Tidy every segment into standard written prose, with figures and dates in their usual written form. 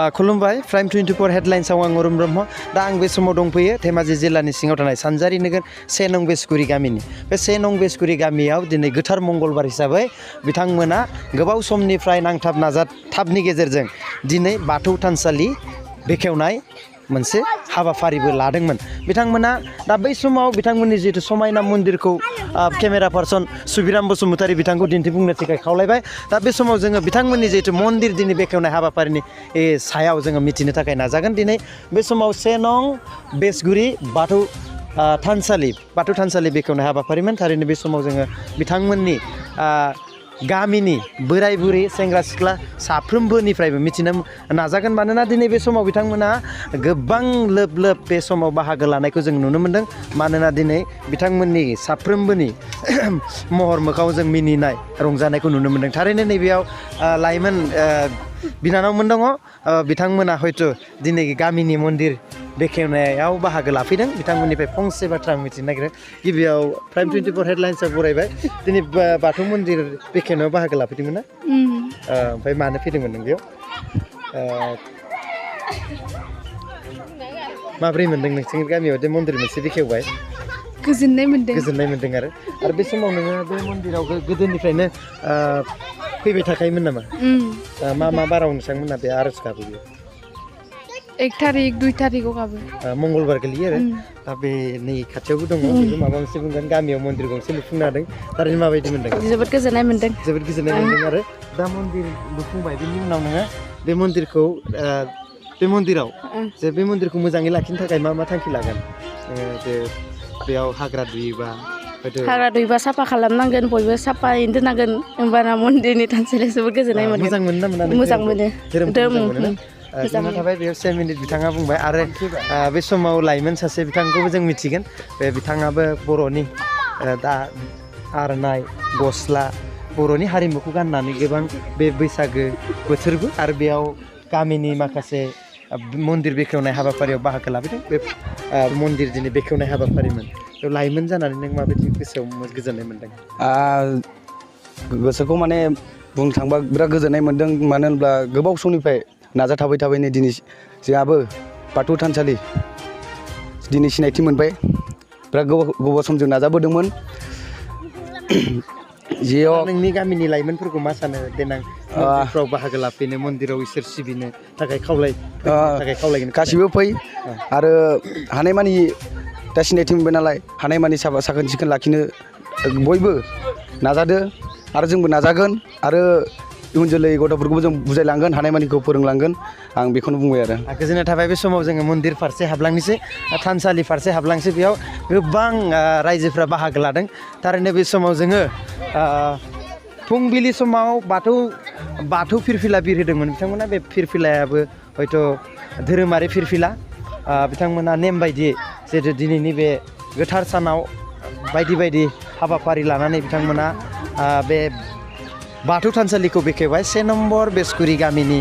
खुलुमबाय प्राइम 24 हेडलाइन्सआव आं अरुण ब्रह्म दा आं बे समाव दंफैयो धेमाजि जिल्लानि सिङाव थानाय सानजारि नोगोर 1 नं बेसगुरि गामिनि बे 1 नं बेसगुरि गामियाव दिनै गोथार मंगलबार हिसाबै बिथांमोना गोबाव समनिफ्राय नांथाब नाजाथाबनि गेजेरजों दिनै बाथौ थानसालि बेखेवनाय मोनसे हाबाफारिबो लादोंमोन बिथांमोना दा बै समाव बिथांमोननि जितु समायना मन्दिरखौ केमेरा पार्सन सुबिराम बसुमतारी बिथांखौ दिन्थिफुंनो थाखाय खावलायबाय दा बे समाव जोङो बिथांमोननि जितु मन्दिर दिनै बेखेवनाय हाबाफारिनि सायाव जोङो मिथिनो थाखाय नाजागोन दिनै बे समाव 1 नं बेसगुरि बाथौ थानसालि बेखेवनाय हाबाफारिमोन थारैनो बे समाव जोङो बिथांमोननि गामिनि बोराय बुरै सेंग्रा सिख्ला साफ्रोमबोनिफ्रायबो मिथिनो नाजागोन मानोना दिनै बे समाव बिथांमोना गोबां लोब लोब बे समाव बाहागो लानायखौ जों नुनो मोन्दों मानोना दिनै बिथांमोननि साफ्रोमबोनि महर मोखाङाव जों मिनिनाय रंजानायखौ नुनो मोन्दों थारैनो नैबेयाव लाइमोन बिनानावमोन दङ बिथांमोना हयथ' दिनै गामिनि मन्दिर बेखेवनायाव बाहागो लाफैदों बिथांमोननिफ्राय फंसे बाथ्रा आं मिथिनो नागिरो गिबियाव प्राइम 24 हेडलाइन्सआ बरायबाय दिनै बाथौ मन्दिर बेखेवनायाव बाहागो लाफैदोंमोन ना ओमफ्राय मानो फैदोंमोन नों बेयाव माब्रै मोन्दों नोंसिनि गामियाव दे मन्दिर मोनसे बेखेवबाय गोजोननाय मोन्दों आरो बे समाव नोङो बे मन्दिराव गोदोनिफ्रायनो फैबाय थाखायोमोन नामा मा बाराव नोंथांमोना बे आर'ज गाबो बेयाव 1 तारिख 2 तारिखआव गाबो मंगलबार गोलैयो आरो दा बे नै खाथियावबो दङ बेखौ माबा मोनसे बुंगोन गामियाव मन्दिर गंसे लुफुंनो हादों थारैनो माबायदि मोन्दों जोबोद गोजोननाय मोन्दों आरो दा मन्दिर लुफुंबाय बेनि उनाव नोङो बे मन्दिरखौ जे बे मन्दिरखौ मोजाङै लाखिनो थाखाय मा थांखि लागोन जे बेयाव हाग्रा दुयोबा साफा खालामनांगोन बयबो साफायैनो दोननांगोन होमबाना मन्दिरनि थानसालिया जोबोद गोजोननाय मोनो मोजां मोनो ना मोना मोजां मोनो जोंना थाबाय बेयाव 1 मिनिट बिथाङा बुंबाय आरो बे समाव लाइमोन सासे बिथांखौबो जों मिथिगोन बे बिथाङाबो बर'नि दा आर'नाइ गस्ला बर'नि हारिमुखौ गाननानै गोबां बे बैसागो बोथोरबो आरो बेयाव गामिनि माखासे मन्दिर बेखेवनाय हाबाफारियाव बाहागो लाफैदों बे मन्दिर दिनै बेखेवनाय हाबाफारिमोन बेयाव लाइमोन जानानै नों माबायदि गोसोआव गोजोननाय मोन्दों गोसोखौ माने बुंनो थांबा बिराद गोजोननाय मोन्दों मानो होनब्ला गोबाव समनिफ्राय नाजाथाबैनो दिनै जोंहाबो बाथौ थानसालि दिनै सिनायथि मोनबाय बिराद गोबाव सम जों नाजाबोदोंमोन जेयाव नोंनि गामिनि लाइमोनफोरखौ मा सानो देनां मन्दिरफ्राव बाहागो लाफैनो मन्दिराव इसोर सिबिनो थाखाय खावलायगोन गासिबो फै आरो हानायमानि दा सिनायथि मोनबाय नालाय हानायमानि साखोन सिखोन लाखिनो बयबो नाजादो आरो जोंबो नाजागोन आरो इयुन जोलै गथ'फोरखौबो जों बुजायलांगोन हानायमानिखौ फोरोंलांगोन आं बेखौनो बुंबाय आरो गोजोननाय थाबाय बे समाव जोङो मन्दिर फारसे हाबलांनोसै थानसालि फारसे हाबलांसै बेयाव गोबां रायजोफ्रा बाहागो लादों थारैनो बे समाव जोङो फुंबिलि समाव बाथौ फिरफिला बिरहोदोंमोन बिथांमोना बे फिरफिलायाबो हयथ' धोरोमारि फिरफिला बिथांमोना नेम बायदियै जिहेतु दिनैनि बे गोथार सानाव बायदि हाबाफारि लानानै बिथांमोना बे बाथौ थानसालिखौ बेखेवबाय 1 नम्बर बेसगुरि गामिनि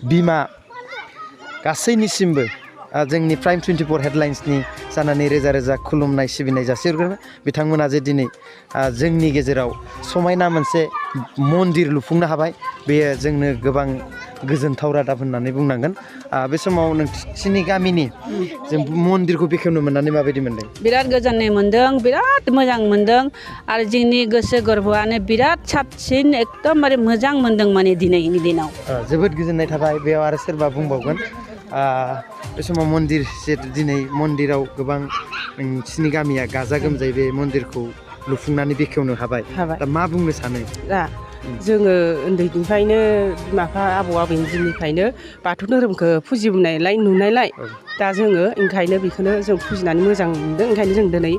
बिमा गासैनिसिमबो जोंनि प्राइम 24 हेडलाइन्सनि जानानै रोजा रोजा खुलुमनाय सिबिनाय जासिहरगोन बिथांमोना जे दिनै जोंनि गेजेराव समायना मोनसे मन्दिर लुफुंनो हाबाय बेयो जोंनो गोबां गोजोनथाव रादाब होननानै बुंनांगोन बे समाव नोंसिनि गामिनि जों मन्दिरखौ बेखेवनो मोननानै माबायदि मोन्दों बिराद गोजोननाय मोन्दों बिराद मोजां मोन्दों आरो जोंनि गोसो गोरबोआनो बिराद साबसिन एकदमबारे मोजां मोन्दों माने दिनैनि दिनाव जोबोद गोजोननाय थाबाय बेयाव आरो सोरबा बुंबावगोन बे समाव मन्दिर जिहेतु दिनै मन्दिराव गोबां नोंसिनि गामिया गाजा गोमजायै बे मन्दिरखौ लुफुंनानै बेखेवनो हाबाय दा मा बुंनो सानो जोङो उन्दैनिफ्रायनो बिमा बिफा आबौ आबैनि दिननिफ्रायनो बाथौ धोरोमखौ फुजिबोनायलाय नुनायलाय दा जोङो ओंखायनो बेखौनो जों फुजिनानै मोजां मोनदों ओंखायनो जों दिनै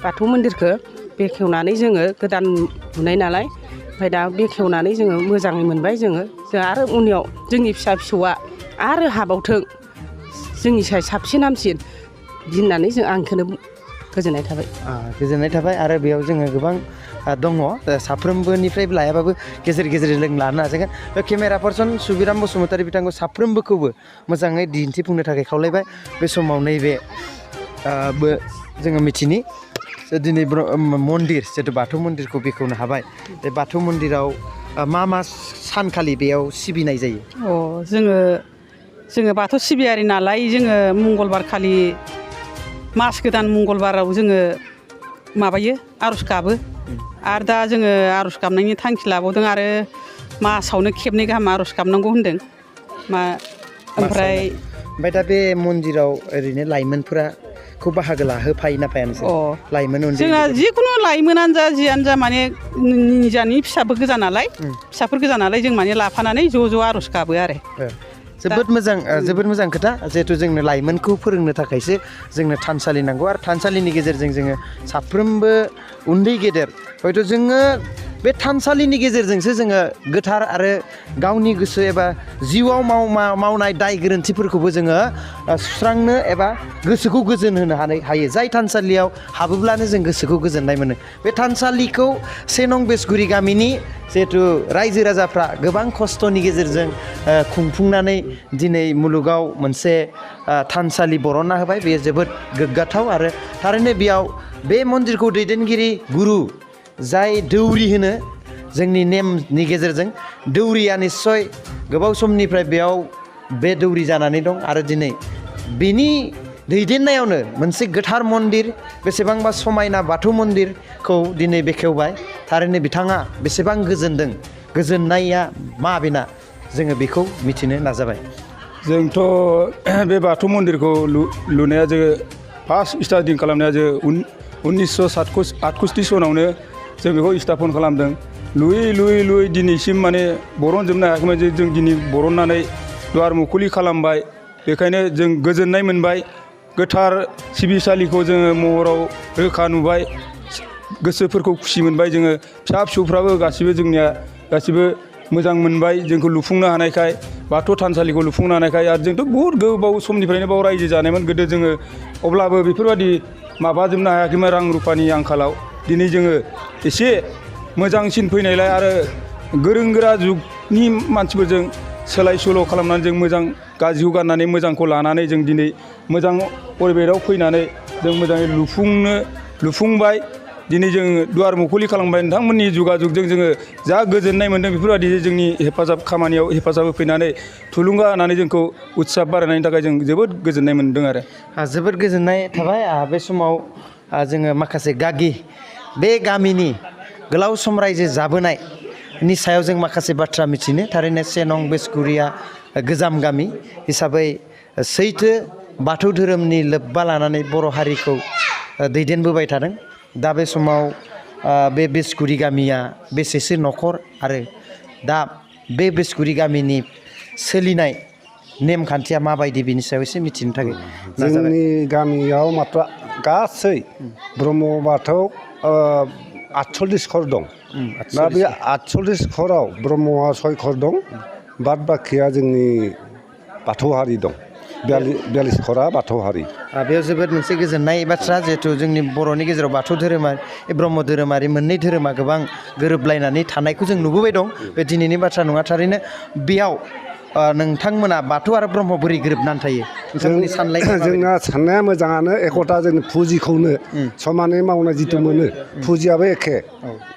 बाथौ मन्दिरखौ बेखेवनानै जोङो गोदान लुनाय नालाय ओमफ्राय दा बेखेवनानै जोङो मोजाङै मोनबाय जों आरो उनाव जोंनि फिसा फिसौआ आरो हाबावथों जोंनि साबसिन हामसिन होननानै आं बेखौनो गोजोननाय थाबाय आरो बेयाव जोङो गोबां दङ साफ्रोमबोनिफ्राय लायाबाबो गेजेर जों लानो नाजागोन बे केमेरा पार्सन सुबिराम बसुमतारी बिथांखौ साफ्रोमबोखौबो मोजाङै दिन्थिफुंनो थाखाय खावलायबाय बे समाव नैबे जोङो मिथिनि दिनै मन्दिर जितु बाथौ मन्दिरखौ बेखेवनो हाबाय बे बाथौ मन्दिराव मा सानखालि बेयाव सिबिनाय जायो जोङो जोङो बाथौ सिबियारि नालाय जोङो मंगलबार खालि मास गोदान मंगलबाराव जोङो माबायो आर'ज गाबो आरो दा जोङो आर'ज गाबनायनि थांखि लाबावदों आरो मासावनो खेबनै गाहाम आर'ज गाबनांगौ होनदों ओमफ्राय दा बे मन्दिराव ओरैनो लाइमोनफोराखौ बाहागो लाहोफायो ना फाया नोंसोर लाइमोन उन्दै जोंना जिखुनु लाइमोनानो जा जियानो जा माने निजानि फिसाफोर गोजा नालाय जों माने लाफानानै ज' आर'ज गाबो आरो जोबोद मोजां खोथा जिहेथु जोंनो लाइमोनखौ फोरोंनो थाखायसो जोंनो थानसालि नांगौ आरो थानसालिनि गेजेरजों जोङो साफ्रोमबो उन्दै गेदेर हयथ' जोङो बे थानसालिनि गेजेरजोंसो जोङो गोथार आरो गावनि गोसो एबा जिउआव मावनाय दाय गोरोन्थिफोरखौबो जोङो सुस्रांनो एबा गोसोखौ गोजोन होनो हायो जाय थानसालियाव हाबोब्लानो जों गोसोखौ गोजोननाय मोनो बे थानसालिखौ 1 नं बेसगुरि गामिनि जिहेथु रायजो राजाफ्रा गोबां खस्थ'नि गेजेरजों खुंफुंनानै दिनै मुलुगाव मोनसे थानसालि बरनना होबाय बेयो जोबोद गोग्गाथाव आरो थारैनो बेयाव बे मन्दिरखौ दैदेनगिरि गुरु जाय दौरि होनो जोंनि नेमनि गेजेरजों दौरिया निस्सय गोबाव समनिफ्राय बेयाव बे दौरि जानानै दं आरो दिनै बेनि दैदेननायावनो मोनसे गोथार मन्दिर बेसेबांबा समायना बाथौ मन्दिरखौ दिनै बेखेवबाय थारैनो बिथाङा बेसेबां गोजोनदों गोजोननाया मा बेना जोङो बेखौ मिथिनो नाजाबाय जोंथ' बे बाथौ मन्दिरखौ लुनाया जोङो फार्स्ट स्टार्टिं खालामनाया जों 1968 सनावनो जों बेखौ स्थापन खालामदों लुयै दिनैसिम माने बरनजोबनो हायाखैमोन जों दिनै बरननानै दुवार मुखुलि खालामबाय बेखायनो जों गोजोननाय मोनबाय गोथार सिबिसालिखौ जोङो महराव रोखा नुबाय गोसोफोरखौ खुसि मोनबाय जोङो फिसा फिसौफ्राबो गासिबो मोजां मोनबाय जोंखौ लुफुंनो हानायखाय बाथौ थानसालिखौ लुफुंनो हानायखाय आरो जोंथ' बहुद गोबाव समनिफ्रायनो बाव रायजो जानायमोन गोदो जोङो अब्लाबो बेफोरबायदि माबाजोबनो हायाखैमोन रां रुफानि आंखालाव दिनै जोङो एसे मोजांसिन फैनायलाय आरो गोरों गोरा जुगनि मानसिफोरजों सोलाय सोल' खालामनानै जों मोजां गाज्रिखौ गारनानै मोजांखौ लानानै जों दिनै मोजां परिबेराव फैनानै जों मोजाङै लुफुंबाय दिनै जों दुवार मुखुलि खालामबाय नोंथांमोननि जुगाजुगजों जोङो जा गोजोननाय मोन्दों बेफोरबायदि जोंनि खामानियाव हेफाजाब होफैनानै थुलुंगा होनानै जोंखौ उत्साह बारायनायनि थाखाय जों जोबोद गोजोननाय मोन्दों आरो जोबोद गोजोननाय थाबाय बे समाव जोङो माखासे गागि बे गामिनि गोलाव सम रायजो जाबोनायनि सायाव जों माखासे बाथ्रा मिथिनो थारैनो 1 नं बेसगुरिया गोजाम गामि हिसाबै सैथो बाथौ धोरोमनि लोब्बा लानानै बर' हारिखौ दैदेनबोबाय थादों दा बे समाव बे बेसगुरि गामिया बेसेसो न'खर आरो दा बे बेसगुरि गामिनि सोलिनाय नेमखान्थिया माबायदि बिनि सायाव एसे मिथिनो थाखाय जोंनि गामियाव मात्र गासै ब्रह्म बाथौ 48 घर दं दा बे 48 घराव ब्रह्मआ 6 घर दं बाद बाखिया जोंनि बाथौ हारि दं 42 घरा बाथौ हारि बेयाव जोबोद मोनसे गोजोननाय बाथ्रा जिहेथु जोंनि बर'नि गेजेराव बाथौ धोरोमारि ब्रह्म धोरोमारि मोननै धोरोमा गोबां गोरोबलायनानै थानायखौ जों नुबोबाय दं बे दिनैनि बाथ्रा नङा थारैनो बेयाव नोंथांमोना बाथौ आरो ब्रह्म बोरै गोरोबनानै थायो नोंथांमोननि साननाया जोंना साननाया मोजाङानो एकता जों फुजिखौनो समानै मावनाय जिथु मोनो फुजियाबो एखे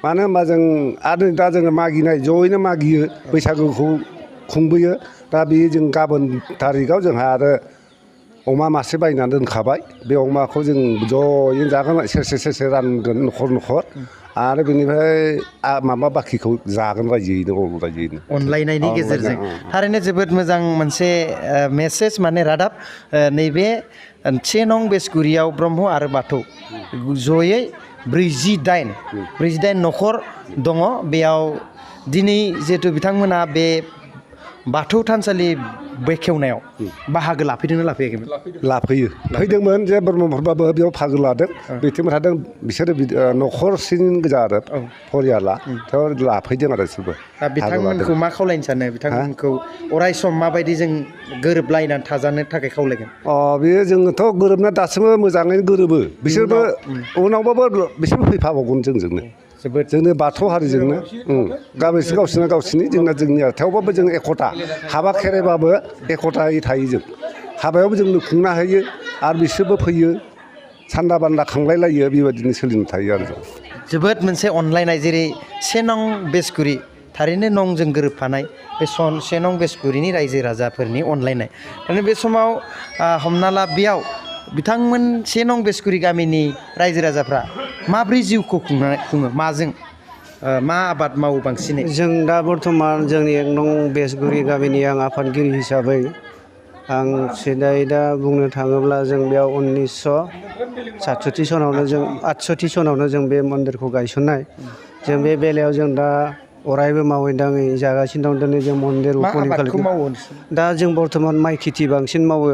मानो होनबा जों आरो दा जोङो मागिनाय जयैनो मागियो बैसागुखौ खुंबोयो दा बे जों गाबोन थारिखआव जोंहा आरो अमा मासे बायनानै दोनखाबाय बे अमाखौ जों जयैनो जागोन सेरसे रानगोन न'खर आरो बेनिफ्राय माबा बाखिखौ जागोन रायजोयैनो अनलायनायनि गेजेरजों थारैनो जोबोद मोजां मोनसे मेसेज माने रादाब नैबे 1 नं बेसगुरियाव ब्रह्म आरो बाथौ जयै 48 न'खर दङ बेयाव दिनै जिहेथु बिथांमोना बे बाथौ थानसालि बेखेवनायाव बाहागो लाफैदोंना लाफैयाखैमोन लाफैयो फैदोंमोन जे ब्रह्मफोरबाबो बेयाव बाहागो लादों बिथिंबो थादों बिसोरो न'खरसेनि गोजा आरो परियाला थ' लाफैदों आरो बिसोरबो बिथांमोनखौ मा खावलायनो सानो बिथांमोनखौ अराय सम माबायदि जों गोरोबलायनानै थाजानो थाखाय खावलायगोन बेयो जोङोथ' गोरोबना दासिमबो मोजाङैनो गोरोबो बिसोरबो उनावबाबो बिसोरबो फैफाबावगोन जोंजोंनो जोंनो बाथौ हारिजोंनो गावसिनि जोंना जोंनिया थेवबाबो जों एकता हाबा खेराइबाबो एकतायै थायो जों हाबायावबो जोंनो खुंना होयो आरो बिसोरबो फैयो सान्दा बान्दा खांलायलायो बेबायदिनो सोलिनो थायो आरो जों जोबोद मोनसे अनलायनाय जेरै 1 नं बेसगुरि थारैनो नंजों गोरोबफानाय बे से नं बेसगुरिनि रायजो राजाफोरनि अनलायनाय थारैनो बे समाव हमना ला बेयाव बिथांमोन से नं बेसगुरि गामिनि रायजो राजाफ्रा माब्रै जिउखौ खुङो माजों मा आबाद मावो बांसिनै जों दा बर्थमान जोंनि 1 नं बेसगुरि गामिनि आं आफादगिरि हिसाबै आं सिदाय दा बुंनो थाङोब्ला जों बेयाव 1967 सनावनो जों 68 सनावनो जों बे मन्दिरखौ गायसननाय जों बे बेलायाव जों दा अरायबो मावै दाङै जागासिनो दं दिनै जों मन्दिर मा आबादखौ मावो दा जों बर्थमान माइ खेथि बांसिन मावो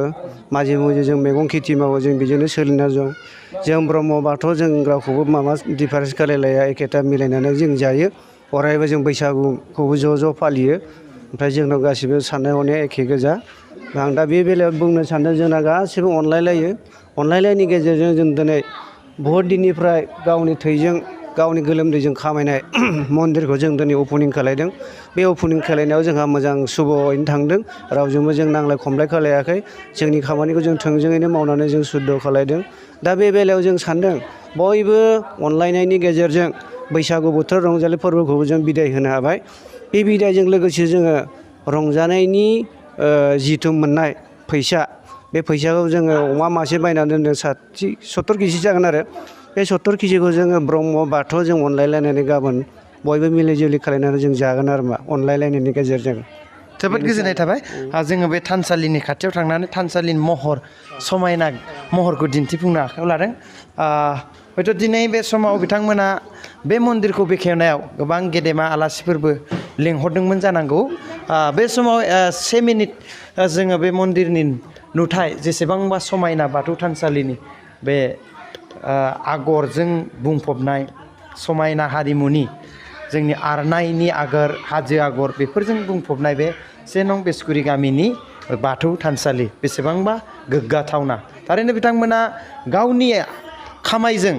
माजे मुजे जों मैगं खेथि मावो जों बेजोंनो सोलिना दं जों ब्रह्म बाथौ जों रावखौबो माबा दिफारेन्स खालायलाया एखेथा मिलायनानै जों जायो अरायबो जों बैसागुखौबो ज' फालियो ओमफ्राय जोंनाव गासिबो साननाय हनाया एखे गोजा आं दा बे बेलायाव बुंनो सानदों जोंना गासिबो अनलायलायनि गेजेरजों जों दिनै बहुद दिननिफ्राय गावनि थैजों गावनि गोलोमदैजों खामायनाय मन्दिरखौ जों दिनै अपेनिं खालायदों बे अपेनिं खालायनायाव जोंहा मोजां सुब'यैनो थांदों रावजोंबो जों नांलाय खमलाय खालायाखै जोंनि खामानिखौ जों थोंजोङैनो मावनानै जों सुद्ध खालायदों दा बे बेलायाव जों सानदों बयबो अनलायनायनि गेजेरजों बैसागु बोथोर रंजालि फोरबोखौबो जों बिदाय होनो हाबाय बे बिदायजों लोगोसे जोङो रंजानायनि जिथु मोननाय फैसा बे फैसाखौ जोङो अमा मासे बायनानै दोनदों 70 केजि जागोन आरो बे 70 केजिखौ जोङो ब्रह्म बाथौ जों अनलायलायनानै गाबोन बयबो मिलि जुलि खालायनानै जों जागोन आरो मा अनलायलायनायनि गेजेरजों जोबोद गोजोननाय थाबाय जोङो बे थानसालिनि खाथियाव थांनानै थानसालिनि महर समायना महरखौ दिन्थिफुंनो आखायाव लादों हयथ' दिनै बे समाव बिथांमोना बे मन्दिरखौ बेखेवनायाव गोबां गेदेमा आलासिफोरबो लेंहरदोंमोन जानांगौ बे समाव 1 मिनिट जोङो बे मन्दिरनि नुथाय जेसेबांबा समायना बाथौ थानसालिनि बे आगरजों बुंफबनाय समायना हारिमुनि जोंनि आरनायनि आगर हाजो आगर बेफोरजों बुंफबनाय बे 1 नं बेसगुरि गामिनि बाथौ थानसालि बेसेबांबा गोग्गाथावना थारैनो बिथांमोना गावनि खामायजों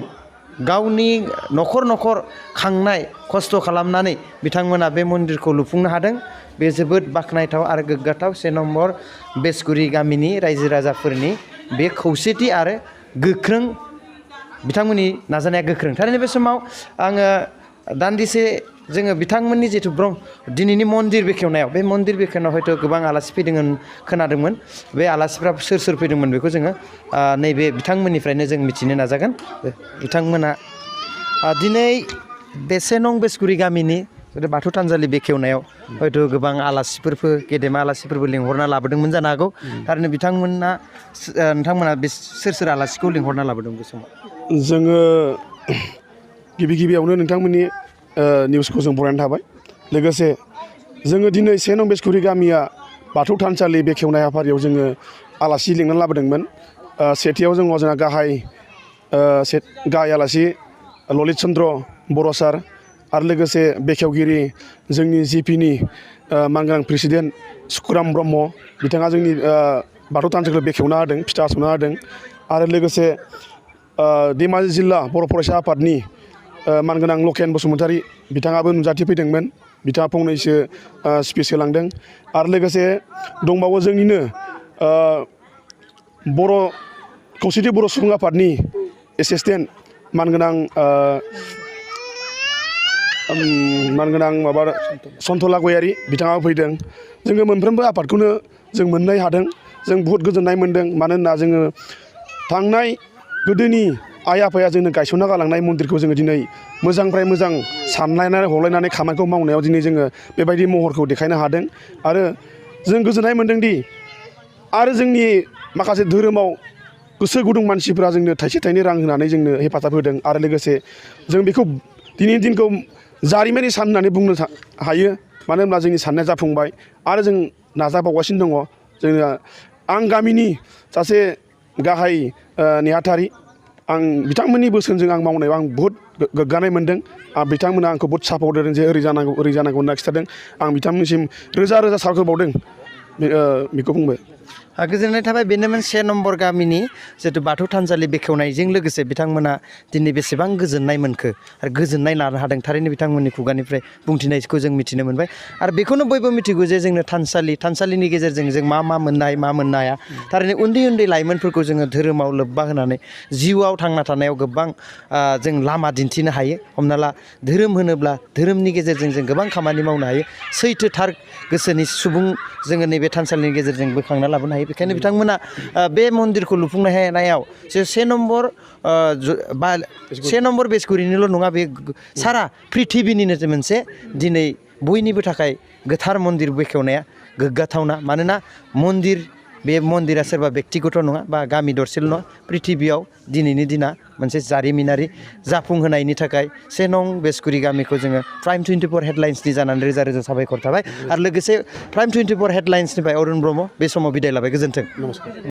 गावनि न'खर खांनाय खस्थ' खालामनानै बिथांमोना बे मन्दिरखौ लुफुंनो हादों बे जोबोद बाख्नायथाव आरो गोग्गाथाव 1 नम्बर बेसगुरि गामिनि रायजो राजाफोरनि बे खौसेथि आरो गोख्रों बिथांमोननि नाजानाया गोख्रों थारैनो बे समाव आङो दान्दिसे जोङो बिथांमोननि जिथु दिनैनि मन्दिर बेखेवनायाव बे मन्दिर बेखेवनायाव हयथ' गोबां आलासि फैदोंमोन खोनादोंमोन बे आलासिफ्रा सोर फैदोंमोन बेखौ जोङो नैबे बिथांमोननिफ्रायनो जों मिथिनो नाजागोन बिथांमोना दिनै बे 1 नं बेसगुरि गामिनि बाथौ थानसालि बेखेवनायाव हयथ' गोबां आलासिफोरबो गेदेमा आलासिफोरबो लिंहरना लाबोदोंमोन जानो हागौ थारैनो नोंथांमोना बे सोर आलासिखौ लिंहरना लाबोदों बे समाव जोङो गिबियावनो नोंथांमोननि निउसखौ जों बरायनाय थाबाय लोगोसे जोङो दिनै 1 नं बेसगुरि गामिया बाथौ थानसालि बेखेवनाय हाबाफारियाव जोङो आलासि लिंनानै लाबोदोंमोन सेथियाव जोंहा गाहाय आलासि ललित चन्द्र बर' सार आरो लोगोसे बेखेवगिरि जोंनि जिपिनि मानगोनां प्रेसिडेन्ट सुकुराम ब्रह्म बिथाङा जोंनि बाथौ थानसालिखौ बेखेवना होदों फिथा हास'ना होदों आरो लोगोसे धेमाजि जिल्ला बर' फरायसा आफादनि मानगोनां लकेन बसुमतारी बिथाङाबो नुजाथिफैदोंमोन बिथाङा फंनैसो स्पिच होलांदों आरो लोगोसे दंबावो जोंनिनो बर' खौसेथि बर' सुबुं आफादनि एसिस्टेन्ट मानगोनां माबा सन्थला गयारि बिथाङाबो फैदों जोङो मोनफ्रोमबो आफादखौनो जों मोननो हादों जों बुहुत गोजोननाय मोन्दों मानोना जोङो थांनाय गोदोनि आइ आफाया जोंनो गायसनना गालांनाय मन्दिरखौ जोङो दिनै मोजांनिफ्राय मोजां सानलायनानै हलायनानै खामानिखौ मावनायाव दिनै जोङो बेबायदि महरखौ देखायनो हादों आरो जों गोजोननाय मोन्दोंदि आरो जोंनि माखासे धोरोमाव गोसो गुदुं मानसिफ्रा जोंनो थाइसे थाइनै रां होनानै जोंनो हेफाजाब होदों आरो लोगोसे जों बेखौ दिनैनि दिनखौ जारिमिनारि सान होननानै बुंनो हायो मानो होनब्ला जोंनि साननाया जाफुंबाय आरो जों नाजाबावगासिनो दङ जोङो आं गामिनि सासे गाहाय नेहाथारि आं बिथांमोननि बोसोनजों आं मावनायाव आं बुहुद गोग्गानाय मोन्दों बिथांमोना आंखौ बुहुद सापर्ट होदों जे ओरै जानांगौ होनना खिथादों आं बिथांमोननिसिम रोजा साबायखर बावदों बेखौ बुंबाय गोजोननाय थाबाय बेनोमोन 1 नम्बर गामिनि जितु बाथौ थानसालि बेखेवनायजों लोगोसे बिथांमोना दिनै बेसेबां गोजोननाय मोनखो आरो गोजोननाय लानो हादों थारैनो बिथांमोननि खुगानिफ्राय बुंथिनायखौ जों मिथिनो मोनबाय आरो बेखौनो बयबो मिथिगौ जे जोंनो थानसालिनि गेजेरजों जों मा मोननो हाया थारैनो उन्दै लाइमोनफोरखौ जोङो धोरोमाव लोब्बा होनानै जिउआव थांना थानायाव गोबां जों लामा दिन्थिनो हायो हमना ला धोरोम होनोब्ला धोरोमनि गेजेरजों जों गोबां खामानि मावनो हायो सैथो थार गोसोनि सुबुं जोङो नैबे थानसालिनि गेजेरजों बोखांना लाबोनो हायो बेखायनो बिथांमोना बे मन्दिरखौ लुफुंनायाव जे 1 नम्बर बेसगुरिनिल' नङा बे सारा पृथिबिनिनो मोनसे दिनै बयनिबो थाखाय गोथार मन्दिर बेखेवनाया गोग्गाथावना मानोना बे मन्दिरा सोरबा बेक्तिगत नङा बा गामि दरसेल' नङा पृथिबियाव दिनैनि दिना मोनसे जारिमिनारि जाफुंहोनायनि थाखाय 1 नं बेसगुरि गामिखौ जोङो प्राइम 24 हेडलाइन्सनि जानानै रोजा रोजा साबायखर थाबाय आरो लोगोसे प्राइम 24 हेडलाइन्सनिफ्राय अरुण ब्रह्म बे समाव बिदाय लाबाय गोजोन्थों।